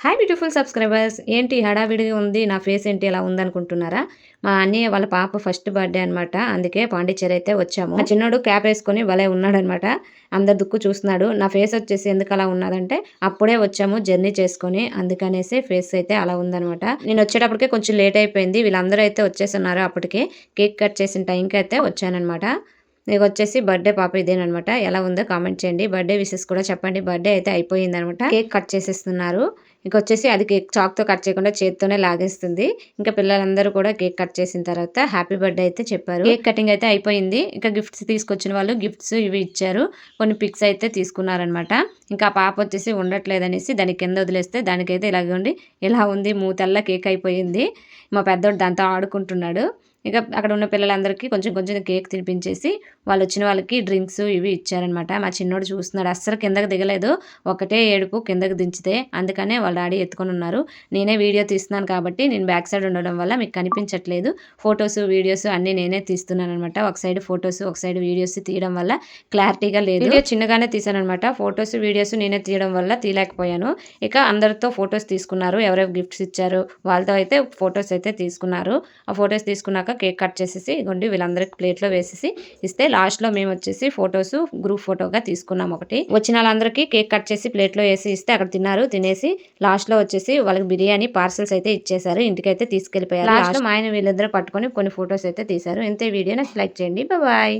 Hi beautiful subscribers. ఏంటి హడావిడిగా ఉంది, నా ఫేస్ ఏంటి ఇలా ఉందనుకుంటున్నారా? మా అన్నయ్య వాళ్ళ పాప ఫస్ట్ బర్త్‌డే అనమాట. అందుకే పాండిచ్చేరి అయితే వచ్చాము. మా చిన్నోడు క్యాప్ వేసుకొని భలే ఉన్నాడనమాట. అందరి దుక్కు చూస్తున్నాడు. నా ఫేస్ వచ్చేసి ఎందుకు అలా ఉన్నదంటే అప్పుడే వచ్చాము జర్నీ చేసుకొని, అందుకనేసి ఫేస్ అయితే అలా ఉందనమాట. నేను వచ్చేటప్పటికే కొంచెం లేట్ అయిపోయింది. వీళ్ళందరూ అయితే వచ్చేసున్నారు అప్పటికే. కేక్ కట్ చేసిన టైంకి అయితే వచ్చాననమాట. ఇగొచ్చేసి బర్త్‌డే పాప ఇదేననమాట. ఎలా ఉందో కామెంట్ చేయండి. బర్త్‌డే విషెస్ కూడా చెప్పండి. బర్త్‌డే అయితే అయిపోయిందనమాట. కేక్ కట్ చేసేస్తున్నారు. ఇంకొచ్చేసి అది కేక్ చాక్‌తో కట్ చేయకుండా చేత్తోనే లాగేస్తుంది. ఇంకా పిల్లలందరూ కూడా కేక్ కట్ చేసిన తర్వాత హ్యాపీ బర్త్‌డే అయితే చెప్పారు. కేక్ కటింగ్ అయితే అయిపోయింది. ఇంకా గిఫ్ట్స్ తీసుకొచ్చిన వాళ్ళు గిఫ్ట్స్ ఇవి ఇచ్చారు. కొన్ని పిక్స్ అయితే తీసుకున్నారనమాట. ఇంకా ఆ పాప వచ్చేసి ఉండట్లేదనేసి దాని కింద వదిలేస్తే దానికైతే ఇలాగోండి ఇలా ఉంది, మూతల్లా కేక్ అయిపోయింది. మా పెద్దోడు దాంతో ఆడుకుంటున్నాడు. ఇక అక్కడ ఉన్న పిల్లలందరికీ కొంచెం కొంచెం కేక్ తినిపించేసి వాళ్ళొచ్చిన వాళ్ళకి డ్రింక్స్ ఇవి ఇచ్చారనమాట. మా చిన్నోడు చూస్తున్నాడు. అస్సలు కిందకి దిగలేదు. ఒకటే ఏడుపు కిందకి దించితే. అందుకనే వాళ్ళ డాడీ ఎత్తుకొనున్నారు. నేనే వీడియో తీస్తున్నాను కాబట్టి నేను బ్యాక్ సైడ్ ఉండడం వల్ల మీకు కనిపించట్లేదు. ఫోటోస్, వీడియోస్ అన్నీ నేనే తీస్తున్నాననమాట. ఒక సైడ్ ఫోటోస్, ఒక సైడ్ వీడియోస్ తీయడం వల్ల క్లారిటీగా లేదు. వీడియో చిన్నగానే తీసాననమాట. ఫోటోస్, వీడియోస్ నేనే తీయడం వల్ల తీయలేకపోయాను. ఇక అందరితో ఫోటోస్ తీసుకున్నారు. ఎవరెవరు గిఫ్ట్స్ ఇచ్చారు వాళ్ళతో అయితే ఫోటోస్ అయితే తీసుకున్నారు. ఆ ఫోటోస్ తీసుకున్నాక కేక్ కట్ చేసేసి ఇగోండి వీళ్ళందరికి ప్లేట్లో వేసేసి ఇస్తే లాస్ట్‌లో మేమొచ్చేసి ఫోటోస్ గ్రూప్ ఫోటోగా తీసుకున్నాం ఒకటి. వచ్చిన వాళ్ళందరికీ కేక్ కట్ చేసి ప్లేట్‌లో ఏసి ఇస్తే అక్కడ తిన్నారు. తినేసి లాస్ట్‌లో వచ్చేసి వాళ్ళకి బిర్యానీ పార్సెల్స్ అయితే ఇచ్చేసారు. ఇంటికైతే తీసుకెళ్ళిపోయారు. లాస్ట్‌లో మా ఆయన వీళ్ళిద్దరూ పట్టుకొని కొన్ని ఫోటోస్ అయితే తీశారు. ఇంతే వీడియో. నచ్చితే లైక్ చేయండి. బాయ్.